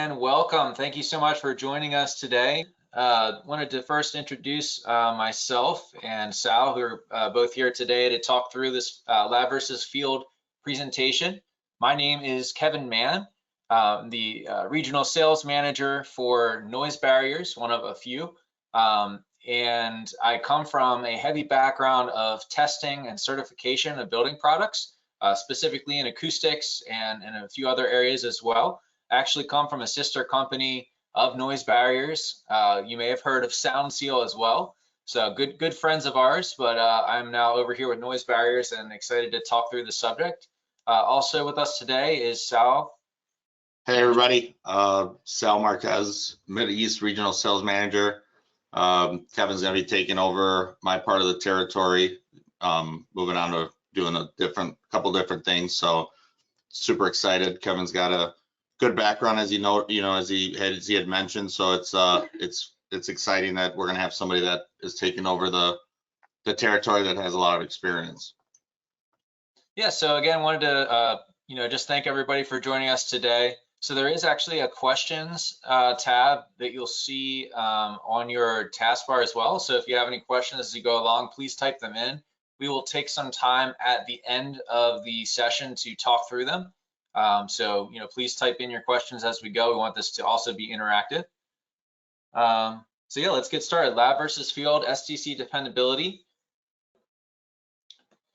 and welcome. Thank you so much for joining us today. Wanted to first introduce myself and Sal, who are both here today to talk through this lab versus field presentation. My name is Kevan Mann, the regional sales manager for noise barriers, one of a few. And I come from a heavy background of testing and certification of building products, specifically in acoustics and in a few other areas as well. I actually come from a sister company of noise barriers. You may have heard of Sound Seal as well. So good friends of ours, but I'm now over here with noise barriers and excited to talk through the subject. Also with us today is Sal. Hey everybody, Sal Marquez, Mid-East Regional Sales Manager. Kevin's gonna be taking over my part of the territory, moving on to doing a couple different things. So super excited. Kevin's got a good background, as as he had mentioned. So it's exciting that we're gonna have somebody that is taking over the territory that has a lot of experience. Yeah. So again, wanted to just thank everybody for joining us today. So there is actually a questions tab that you'll see on your taskbar as well. So if you have any questions as you go along, please type them in. We will take some time at the end of the session to talk through them. So please type in your questions as we go. We want this to also be interactive. So yeah, let's get started. Lab versus field, STC dependability.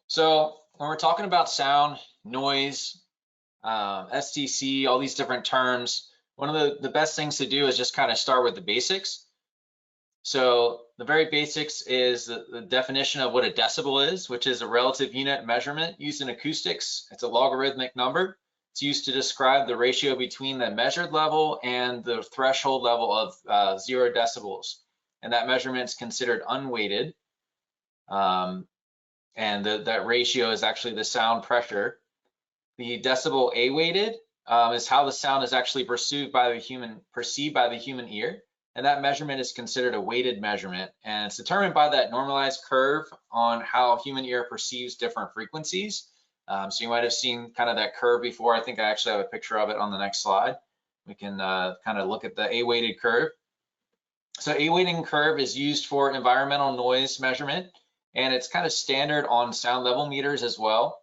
So when we're talking about sound, noise, STC, all these different terms, one of the best things to do is just kind of start with the basics. So the very basics is the definition of what a decibel is, which is a relative unit measurement used in acoustics. It's a logarithmic number. It's used to describe the ratio between the measured level and the threshold level of 0 decibels. And that measurement is considered unweighted. And that ratio is actually the sound pressure. The decibel A-weighted is how the sound is actually perceived by the human ear. And that measurement is considered a weighted measurement. And it's determined by that normalized curve on how human ear perceives different frequencies. So you might have seen kind of that curve before. I think I actually have a picture of it on the next slide. We can kind of look at the A-weighted curve. So A-weighting curve is used for environmental noise measurement, and it's kind of standard on sound level meters as well.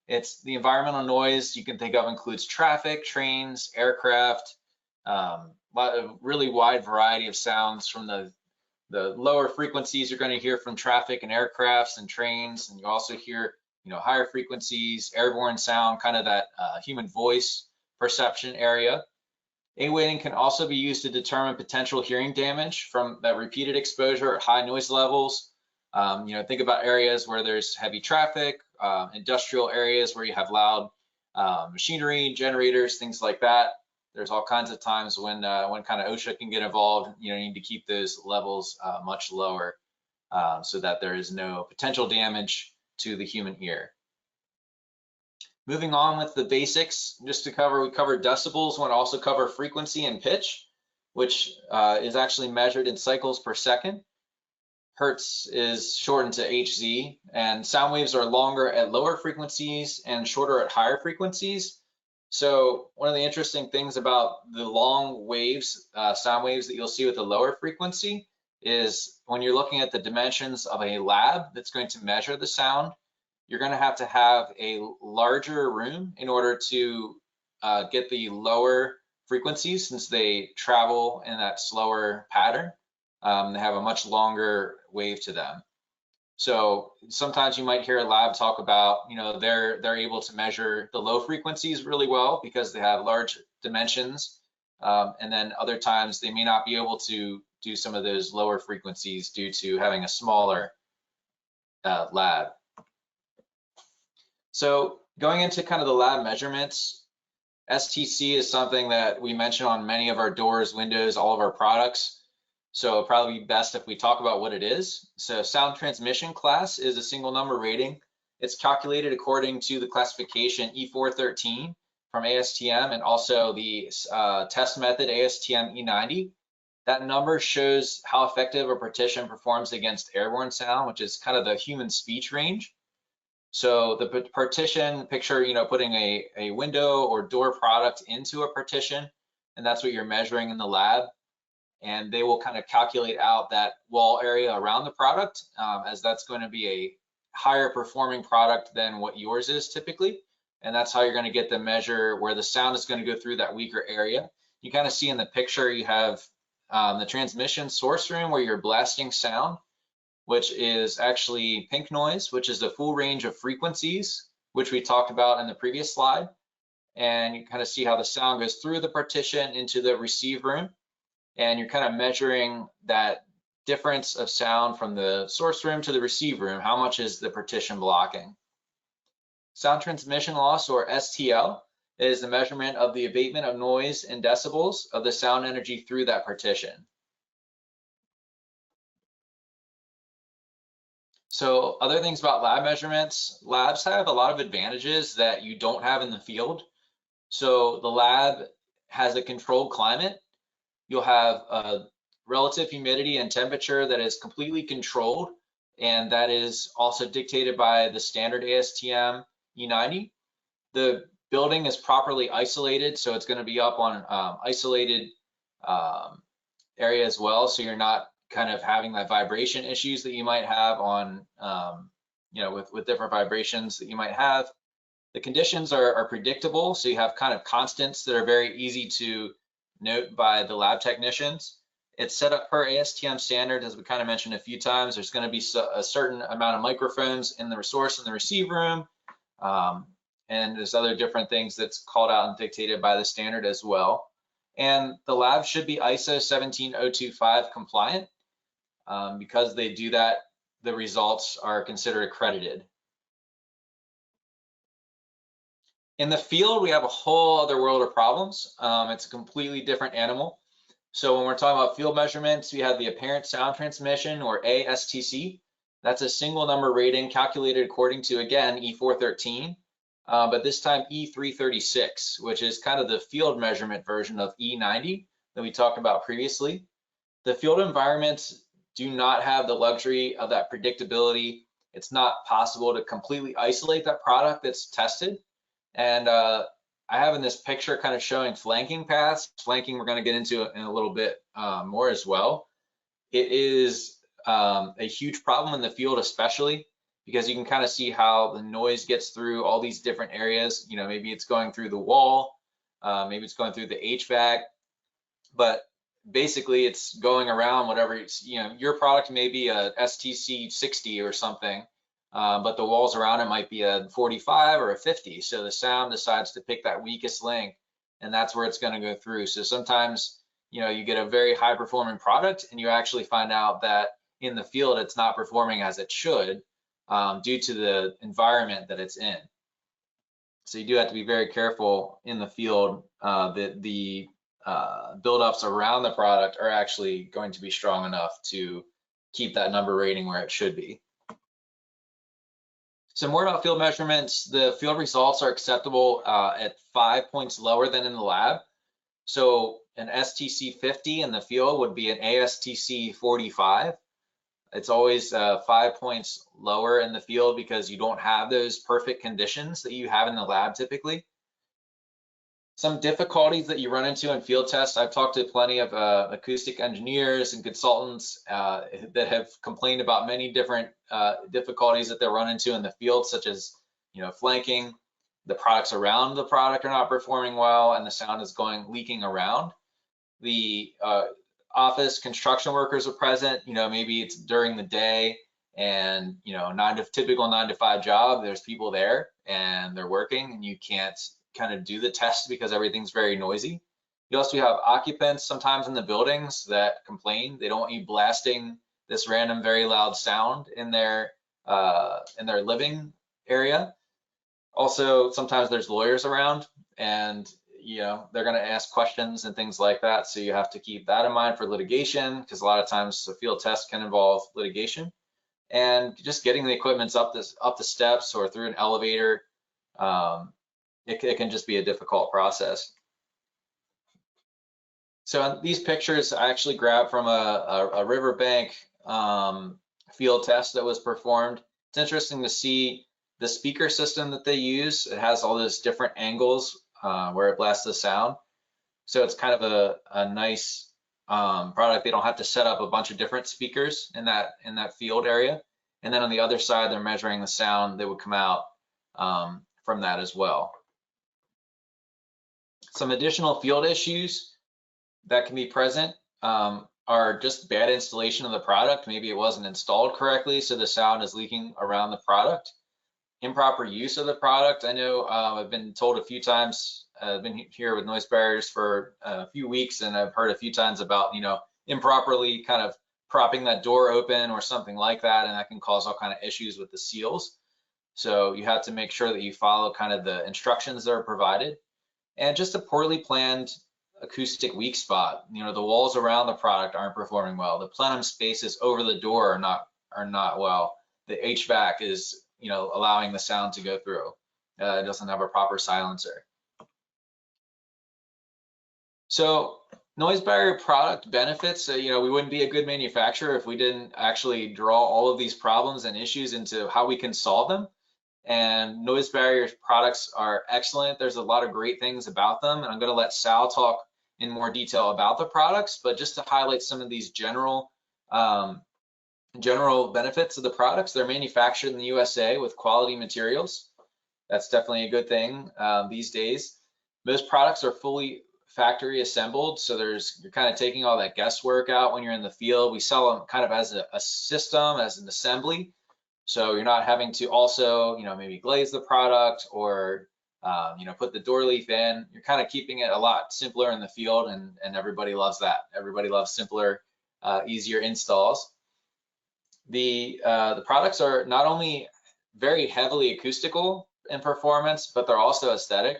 It's the environmental noise you can think of includes traffic, trains, aircraft, a really wide variety of sounds from the lower frequencies you're going to hear from traffic and aircrafts and trains, and you also hear higher frequencies, airborne sound, kind of that human voice perception area. A-weighting can also be used to determine potential hearing damage from that repeated exposure at high noise levels. Think about areas where there's heavy traffic, industrial areas where you have loud machinery, generators, things like that. There's all kinds of times when kind of OSHA can get involved. You need to keep those levels much lower so that there is no potential damage to the human ear. Moving on with the basics, just to cover, we covered decibels. We want to also cover frequency and pitch, which is actually measured in cycles per second. Hertz is shortened to Hz, and sound waves are longer at lower frequencies and shorter at higher frequencies. So one of the interesting things about the long waves, sound waves that you'll see with the lower frequency, is when you're looking at the dimensions of a lab that's going to measure the sound, you're going to have a larger room in order to get the lower frequencies, since they travel in that slower pattern. They have a much longer wave to them. So sometimes you might hear a lab talk about, they're able to measure the low frequencies really well because they have large dimensions. And then other times they may not be able to do some of those lower frequencies due to having a smaller lab. So going into kind of the lab measurements, STC is something that we mention on many of our doors, windows, all of our products. So it'll probably be best if we talk about what it is. So sound transmission class is a single number rating. It's calculated according to the classification E413 from ASTM and also the test method ASTM E90. That number shows how effective a partition performs against airborne sound, which is kind of the human speech range. So the partition, picture, putting a window or door product into a partition, and that's what you're measuring in the lab. And they will kind of calculate out that wall area around the product, as that's going to be a higher performing product than what yours is typically. And that's how you're going to get the measure where the sound is going to go through that weaker area. You kind of see in the picture, you have the transmission source room where you're blasting sound, which is actually pink noise, which is the full range of frequencies, which we talked about in the previous slide. And you kind of see how the sound goes through the partition into the receive room. And you're kind of measuring that difference of sound from the source room to the receive room. How much is the partition blocking? Sound transmission loss, or STL, is the measurement of the abatement of noise in decibels of the sound energy through that partition. So other things about lab measurements, labs have a lot of advantages that you don't have in the field. So the lab has a controlled climate. You'll have a relative humidity and temperature that is completely controlled, and that is also dictated by the standard ASTM E90. The building is properly isolated, so it's going to be up on isolated area as well, so you're not kind of having that vibration issues that you might have on, with different vibrations that you might have. The conditions are predictable, so you have kind of constants that are very easy to note by the lab technicians. It's set up per ASTM standard, as we kind of mentioned a few times. There's going to be a certain amount of microphones in the source and the receive room, and there's other different things that's called out and dictated by the standard as well. And the lab should be ISO 17025 compliant. Because they do that, the results are considered accredited. In the field, we have a whole other world of problems. It's a completely different animal. So when we're talking about field measurements, we have the apparent sound transmission, or ASTC. That's a single number rating calculated according to, again, E413, but this time E336, which is kind of the field measurement version of E90 that we talked about previously. The field environments do not have the luxury of that predictability. It's not possible to completely isolate that product that's tested. And I have in this picture kind of showing flanking paths. Flanking we're going to get into in a little bit more as well. It is a huge problem in the field, especially because you can kind of see how the noise gets through all these different areas. You know, maybe it's going through the wall, maybe it's going through the HVAC, but basically it's going around whatever it's, your product may be a STC 60 or something, but the walls around it might be a 45 or a 50. So the sound decides to pick that weakest link, and that's where it's going to go through. So sometimes, you get a very high performing product and you actually find out that in the field, it's not performing as it should due to the environment that it's in. So you do have to be very careful in the field that the buildups around the product are actually going to be strong enough to keep that number rating where it should be. So more about field measurements. The field results are acceptable at 5 points lower than in the lab. So an STC 50 in the field would be an ASTC 45. It's always 5 points lower in the field because you don't have those perfect conditions that you have in the lab typically. Some difficulties that you run into in field tests, I've talked to plenty of acoustic engineers and consultants that have complained about many different difficulties that they run into in the field, such as, flanking, the products around the product are not performing well, and the sound is leaking around. The office construction workers are present, maybe it's during the day and, typical 9 to 5 job, there's people there and they're working and you can't kind of do the test because everything's very noisy. You also have occupants sometimes in the buildings that complain. They don't want you blasting this random very loud sound in their living area. Also, sometimes there's lawyers around and they're going to ask questions and things like that. So you have to keep that in mind for litigation, because a lot of times the field test can involve litigation. And just getting the equipment up the steps or through an elevator, it can just be a difficult process. So these pictures I actually grabbed from a riverbank field test that was performed. It's interesting to see the speaker system that they use. It has all those different angles where it blasts the sound. So it's kind of a nice product. They don't have to set up a bunch of different speakers in that field area. And then on the other side, they're measuring the sound that would come out from that as well. Some additional field issues that can be present are just bad installation of the product. Maybe it wasn't installed correctly, so the sound is leaking around the product. Improper use of the product. I know I've been told a few times, I've been here with noise barriers for a few weeks, and I've heard a few times about, improperly kind of propping that door open or something like that, and that can cause all kind of issues with the seals. So you have to make sure that you follow kind of the instructions that are provided. And just a poorly planned acoustic weak spot. The walls around the product aren't performing well. The plenum spaces over the door are not well. The HVAC is, allowing the sound to go through. It doesn't have a proper silencer. So noise barrier product benefits, we wouldn't be a good manufacturer if we didn't actually draw all of these problems and issues into how we can solve them. And noise barrier products are excellent. There's a lot of great things about them, and I'm going to let Sal talk in more detail about the products, but just to highlight some of these general benefits of the products. They're manufactured in the USA with quality materials. That's definitely a good thing these days. Most products are fully factory assembled, so you're kind of taking all that guesswork out when you're in the field. We sell them kind of as a system, as an assembly. So you're not having to also, maybe glaze the product or, put the door leaf in. You're kind of keeping it a lot simpler in the field, and everybody loves that. Everybody loves simpler, easier installs. The products are not only very heavily acoustical in performance, but they're also aesthetic.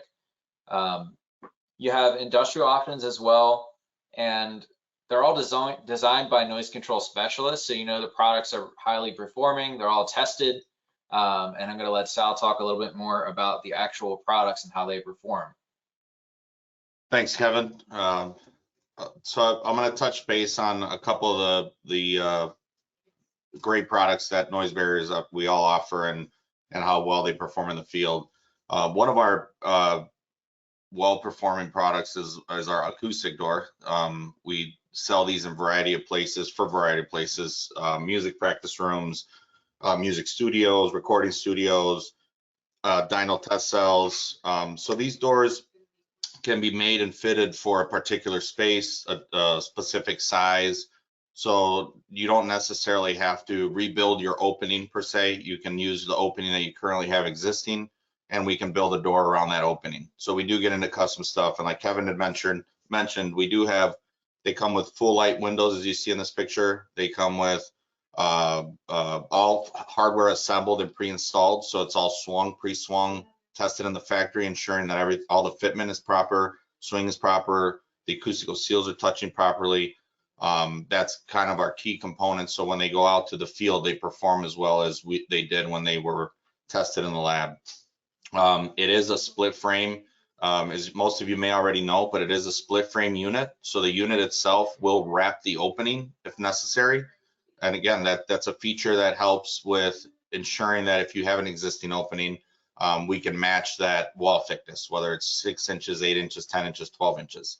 You have industrial options as well, and they're all designed by noise control specialists, so the products are highly performing. They're all tested, and I'm going to let Sal talk a little bit more about the actual products and how they perform. Thanks, Kevin. So I'm going to touch base on a couple of the great products that noise barriers we all offer and how well they perform in the field. One of our well-performing products is our acoustic door. We sell these in variety of places, music practice rooms, music studios, recording studios, dyno test cells. So these doors can be made and fitted for a particular space, a specific size. So you don't necessarily have to rebuild your opening per se. You can use the opening that you currently have existing, and we can build a door around that opening. So we do get into custom stuff, and like Kevin had mentioned, they come with full light windows, as you see in this picture. They come with all hardware assembled and pre-installed, so it's all swung, pre-swung, tested in the factory, ensuring that all the fitment is proper, swing is proper, the acoustical seals are touching properly. That's kind of our key component. So when they go out to the field, they perform as well as they did when they were tested in the lab. It is a split frame, as most of you may already know, but it is a split frame unit. So the unit itself will wrap the opening if necessary. And again, that's a feature that helps with ensuring that if you have an existing opening, we can match that wall thickness, whether it's 6 inches, 8 inches, 10 inches, 12 inches.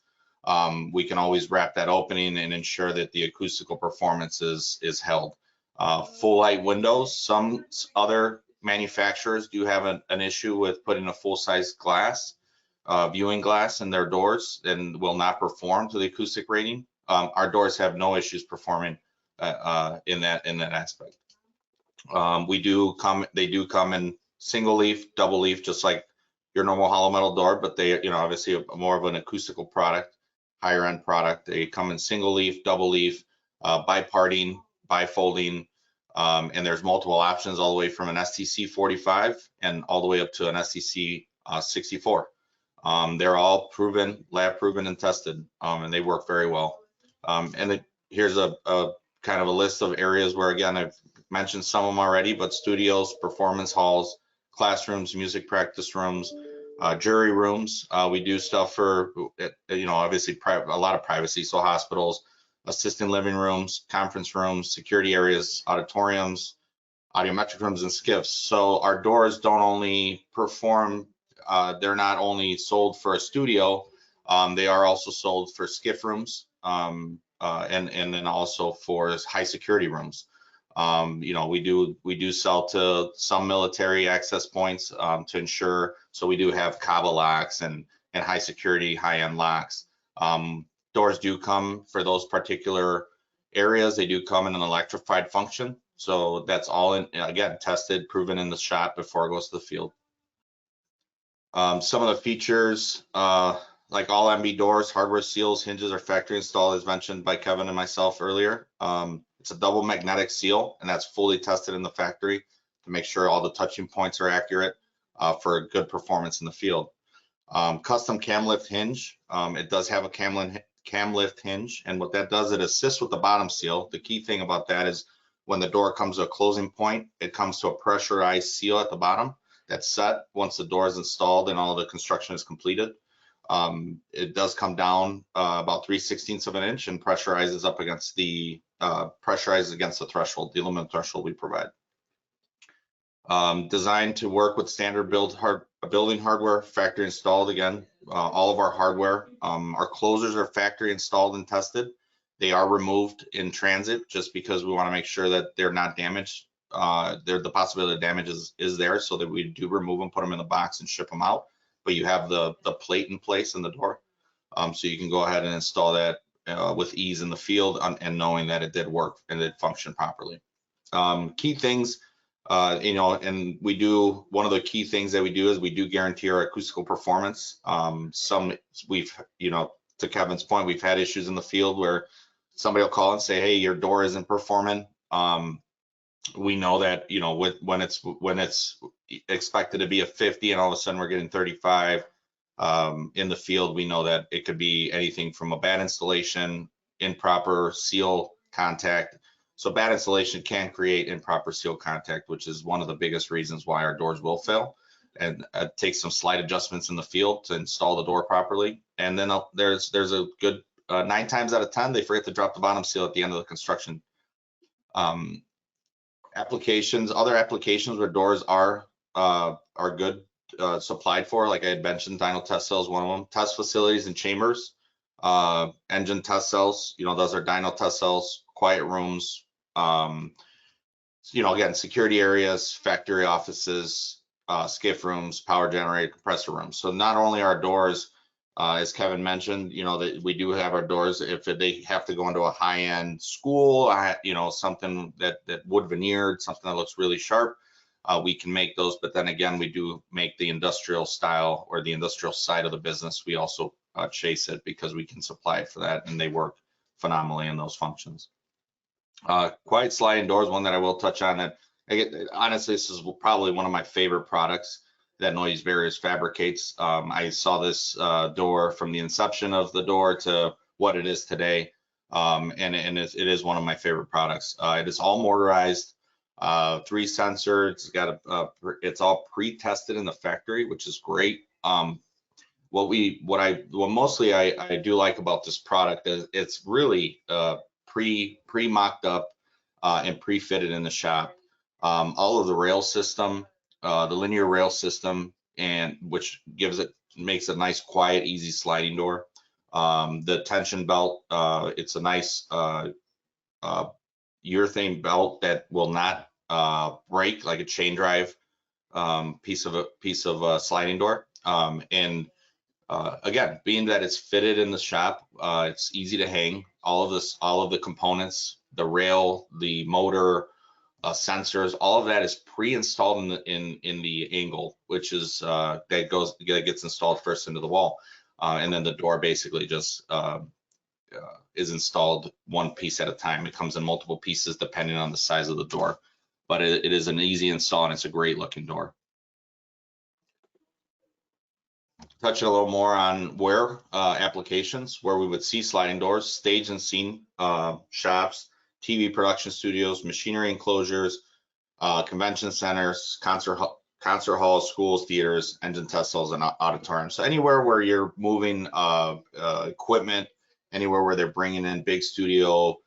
We can always wrap that opening and ensure that the acoustical performance is held. Full light windows. Some other manufacturers do have an issue with putting a full-size glass, viewing glass in their doors, and will not perform to the acoustic rating. Our doors have no issues performing in that aspect. They do come in single leaf, double leaf, just like your normal hollow metal door, but they, obviously more of an acoustical product, higher end product. They come in single leaf, double leaf, biparting, bifolding, and there's multiple options all the way from an STC 45 and all the way up to an STC 64. They're all proven, lab proven and tested, and they work very well. Here's a kind of a list of areas where, again, I've mentioned some of them already, but studios, performance halls, classrooms, music practice rooms, jury rooms. We do stuff for, obviously a lot of privacy, so hospitals, assistant living rooms, conference rooms, security areas, auditoriums, audiometric rooms, and SCIFs. So our doors don't only perform, they're not only sold for a studio, They are also sold for skiff rooms, and then also for high security rooms. You know, we do sell to some military access points to ensure. So we do have CABA locks and high security, high end locks. Doors do come for those particular areas. They do come in an electrified function. So that's all in, again, tested, proven in the shop before it goes to the field. Some of the features, like all MB doors, hardware seals, hinges are factory installed, as mentioned by Kevin and myself earlier. It's a double magnetic seal, and that's fully tested in the factory to make sure all the touching points are accurate for a good performance in the field. Custom cam lift hinge. It does have a cam lift hinge, and what that does, it assists with the bottom seal. The key thing about that is when the door comes to a closing point, it comes to a pressurized seal at the bottom that's set once the door is installed and all the construction is completed. It does come down about 3/16 of an inch and pressurizes up against the threshold, the aluminum threshold we provide. Designed to work with standard building hardware, factory installed. Again, all of our hardware, our closers are factory installed and tested. They are removed in transit just because we want to make sure that they're not damaged. The possibility of damage is there, so that we do remove them, put them in the box and ship them out. But you have the plate in place in the door, so you can go ahead and install that with ease in the field and knowing that it did work and it functioned properly. Key things, you know, and one of the key things that we do is we do guarantee our acoustical performance. You know, to Kevin's point, we've had issues in the field where somebody will call and say, hey, your door isn't performing. We know that, you know, when it's expected to be a 50 and all of a sudden we're getting 35 in the field, we know that it could be anything from a bad installation, improper seal contact. So bad installation can create improper seal contact, which is one of the biggest reasons why our doors will fail. And it takes some slight adjustments in the field to install the door properly. And then there's a good 9 times out of 10, they forget to drop the bottom seal at the end of the construction. Other applications where doors are good supplied for, like I had mentioned, dyno test cells, one of them. Test facilities and chambers, engine test cells, you know, those are dyno test cells, quiet rooms, you know, again, security areas, factory offices, skiff rooms, power generator, compressor rooms. So not only our doors, as Kevin mentioned, you know, that we do have our doors, if they have to go into a high-end school, you know, something that wood veneered, something that looks really sharp, we can make those. But then again, we do make the industrial style or the industrial side of the business. We also chase it because we can supply it for that, and they work phenomenally in those functions. Quiet sliding doors, one that I will touch on. That honestly, this is probably one of my favorite products that Noise Barriers fabricates. I saw this door from the inception of the door to what it is today, and it is one of my favorite products. It is all mortarized, 3 sensors. It's all pre-tested in the factory, which is great. What mostly I do like about this product is it's really pre-mocked up and pre-fitted in the shop. All of the rail system, the linear rail system, and which makes a nice, quiet, easy sliding door. The tension belt, it's a nice urethane belt that will not break like a chain drive piece of a sliding door. Again, being that it's fitted in the shop, it's easy to hang. All of the components, the rail, the motor, sensors, all of that is pre-installed in the angle, which is that gets installed first into the wall, and then the door basically just is installed one piece at a time. It comes in multiple pieces depending on the size of the door, but it is an easy install and it's a great looking door. Touch a little more on applications where we would see sliding doors: stage and scene shops, TV production studios, machinery enclosures, convention centers, concert halls, schools, theaters, engine test cells, and auditoriums. So anywhere where you're moving equipment, anywhere where they're bringing in big studio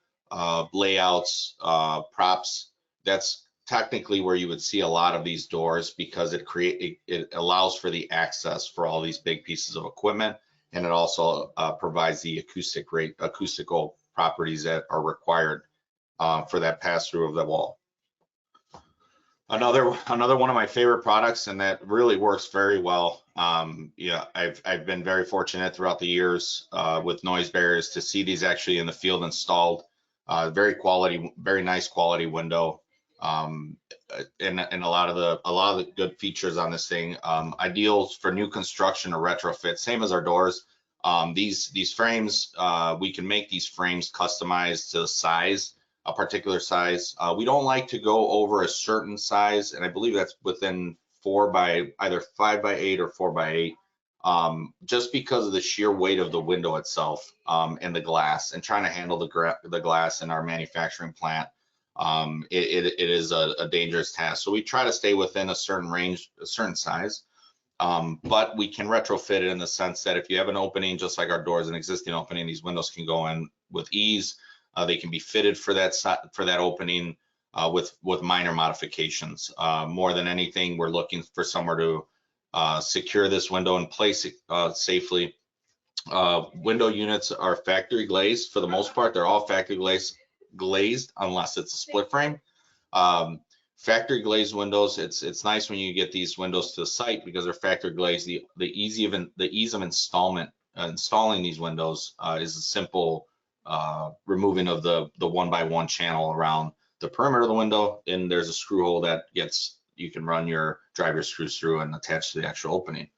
layouts, props, that's technically where you would see a lot of these doors, because it allows for the access for all these big pieces of equipment and it also provides the acoustical properties that are required for that pass through of the wall. Another one of my favorite products, and that really works very well. Yeah, I've been very fortunate throughout the years with noise barriers to see these actually in the field installed. Very nice quality window, and a lot of the good features on this thing. Ideal for new construction or retrofit, same as our doors. These frames, we can make these frames customized to the size, a particular size. We don't like to go over a certain size, and I believe that's within either 5x8 or 4x8, just because of the sheer weight of the window itself, and the glass, and trying to handle the glass in our manufacturing plant. It is a dangerous task. So we try to stay within a certain range, a certain size. But we can retrofit it in the sense that if you have an opening, just like our doors, an existing opening, these windows can go in with ease. They can be fitted for that opening with minor modifications. More than anything, we're looking for somewhere to secure this window in place safely. Window units are factory glazed for the most part. They're all factory glazed unless it's a split frame. Factory glazed windows, it's nice when you get these windows to the site because they're factory glazed. The ease of installing these windows is a simple removing of the 1x1 channel around the perimeter of the window, and there's a screw hole that you can run your driver screws through and attach to the actual opening.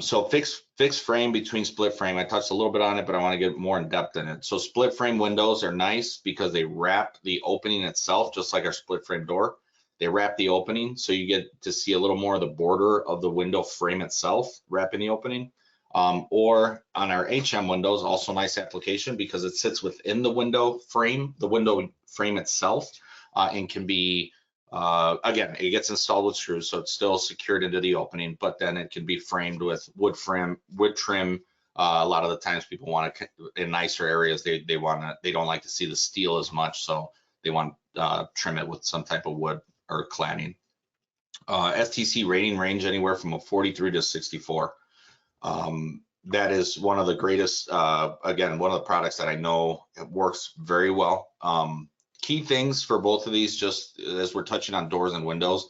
So fixed frame between split frame, I touched a little bit on it, but I want to get more in depth in it. So split frame windows are nice because they wrap the opening itself, just like our split frame door. They wrap the opening, so you get to see a little more of the border of the window frame itself wrapping the opening. Or on our HM windows, also nice application because it sits within the window frame itself, and can be, again, it gets installed with screws, so it's still secured into the opening, but then it can be framed with wood trim. A lot of the times people want to, in nicer areas, they don't like to see the steel as much, so they want to trim it with some type of wood or cladding. STC rating range anywhere from a 43 to 64. That is one of the greatest, again, one of the products that I know it works very well. Key things for both of these, just as we're touching on doors and windows,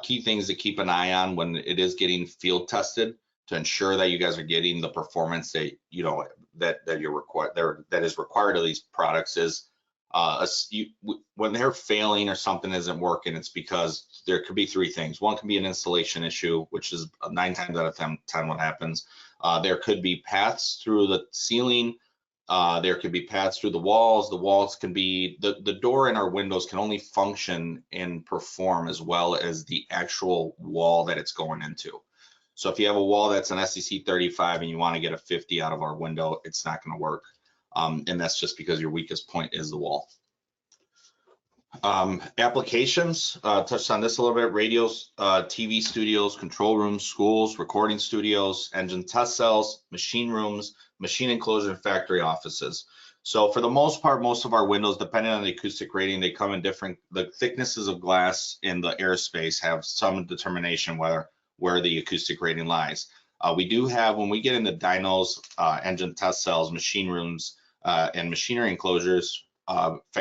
key things to keep an eye on when it is getting field tested to ensure that you guys are getting the performance that that is required of these products is when they're failing or something isn't working, it's because there could be three things. One can be an installation issue, which is 9 times out of 10 what happens. There could be paths through the ceiling. There could be paths through the walls. The walls can be, the door in our windows can only function and perform as well as the actual wall that it's going into. So if you have a wall that's an STC 35 and you want to get a 50 out of our window, it's not going to work. And that's just because your weakest point is the wall. Applications, touched on this a little bit: radios, TV studios, control rooms, schools, recording studios, engine test cells, machine rooms, machine enclosure, and factory offices. So for the most part, most of our windows, depending on the acoustic rating, they come in the thicknesses of glass in the airspace have some determination where the acoustic rating lies. We do have, when we get into dynos, engine test cells, machine rooms, and machinery enclosures,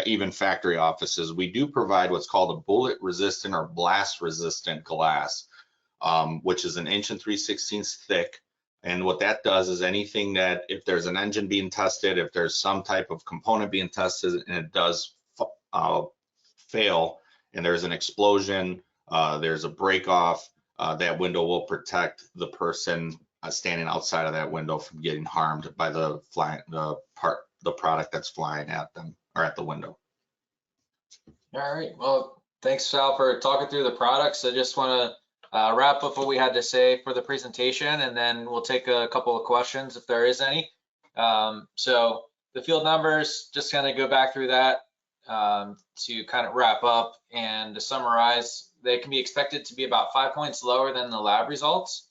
even factory offices, we do provide what's called a bullet resistant or blast resistant glass, which is 1 3/16 inches thick. And what that does is anything that, if there's an engine being tested, if there's some type of component being tested and it does fail and there's an explosion, there's a break off, that window will protect the person standing outside of that window from getting harmed by the product that's flying at them or at the window. All right, well, thanks, Sal, for talking through the products. I just want to wrap up what we had to say for the presentation, and then we'll take a couple of questions if there is any. So the field numbers, just kind of go back through that to kind of wrap up and to summarize. They can be expected to be about 5 points lower than the lab results.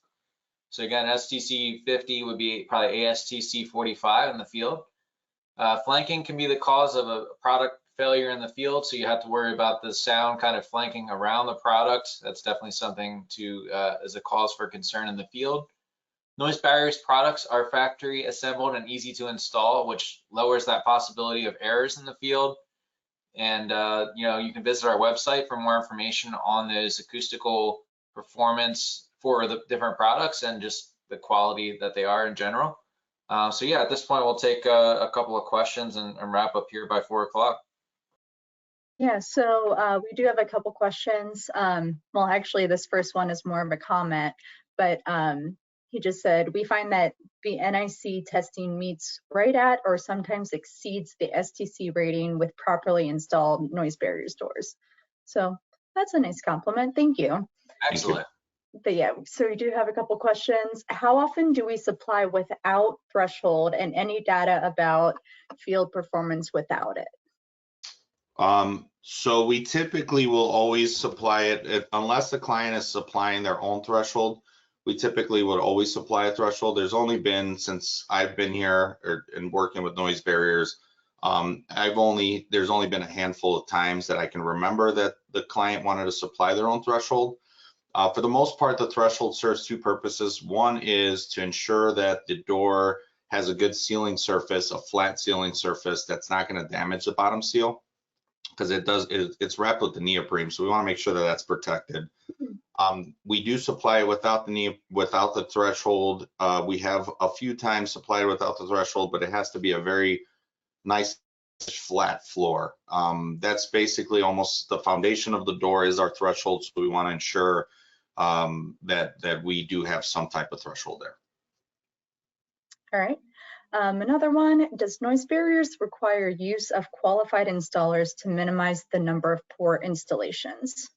So again, STC 50 would be probably ASTC 45 in the field. Flanking can be the cause of a product failure in the field, so you have to worry about the sound kind of flanking around the product. That's definitely something to as a cause for concern in the field. Noise barriers products are factory assembled and easy to install, which lowers that possibility of errors in the field. And you can visit our website for more information on those acoustical performance for the different products and just the quality that they are in general. So yeah, at this point, we'll take a couple of questions and wrap up here by 4 o'clock. Yeah, so we do have a couple questions. Well, actually, this first one is more of a comment, but he just said, we find that the NIC testing meets right at or sometimes exceeds the STC rating with properly installed noise barriers doors. So that's a nice compliment. Thank you. Excellent. But yeah, so we do have a couple questions. How often do we supply without threshold, and any data about field performance without it? So we typically will always supply it unless the client is supplying their own threshold. We typically would always supply a threshold. There's only been, since I've been here and working with noise barriers, there's only been a handful of times that I can remember that the client wanted to supply their own threshold. For the most part, the threshold serves two purposes. One is to ensure that the door has a good sealing surface, a flat sealing surface that's not going to damage the bottom seal, because it's wrapped with the neoprene, so we want to make sure that that's protected. We do supply it without the threshold. We have a few times supplied without the threshold, but it has to be a very nice flat floor. That's basically almost the foundation of the door is our threshold, so we want to ensure that we do have some type of threshold there. All right. Another one, does noise barriers require use of qualified installers to minimize the number of poor installations?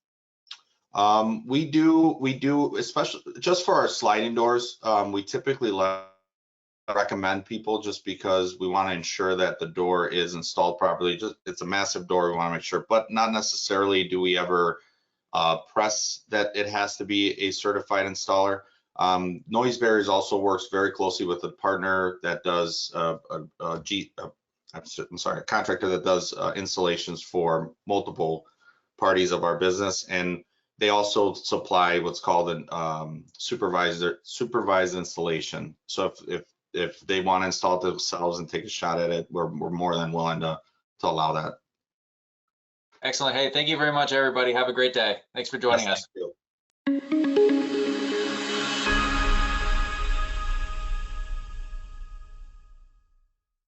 We do, especially just for our sliding doors. We typically recommend people, just because we want to ensure that the door is installed properly. It's a massive door, we want to make sure, but not necessarily do we ever press that it has to be a certified installer. Noise barriers also works very closely with a partner that does a contractor that does installations for multiple parties of our business, and they also supply what's called an supervised installation. So if they want to install it themselves and take a shot at it, we're more than willing to allow that. Excellent. Hey, thank you very much, everybody. Have a great day. Thanks for joining us. Thank you.